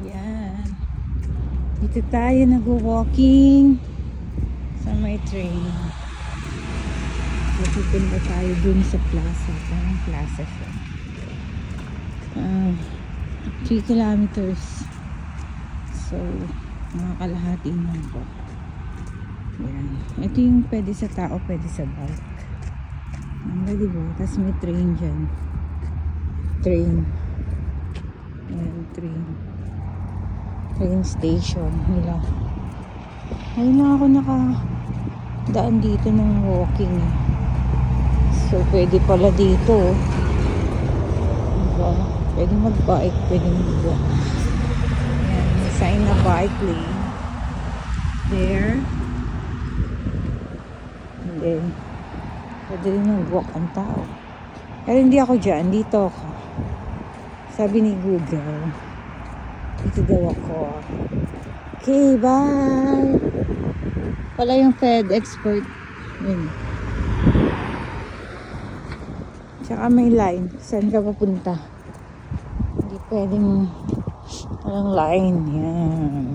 Yan. Dito tayo nag-walking sa may train. Pupunta tayo dun sa plaza. Parang plaza siya. 3 kilometers. So, mga kalahati na po. Yan. Ito yung pwede sa tao, pwede sa bike. Ganda, diba? Tapos may train dyan. Train. Ayan, train. Train station nila. Ayun na ako nakadaan dito ng walking. So, pwede pala dito. Diba? Pwede mag-bike, pwede mag-walk. Ayan, may sign na bike lane. There. And then, pwede rin mag-walk ang tao. Pero hindi ako dyan. Dito ako. Sabi ni Google. Dito daw ako. Okay, bye! Pala yung FedEx port. Yun. Tsaka may line. Saan ka papunta? Hindi pwedeng walang line. Yan.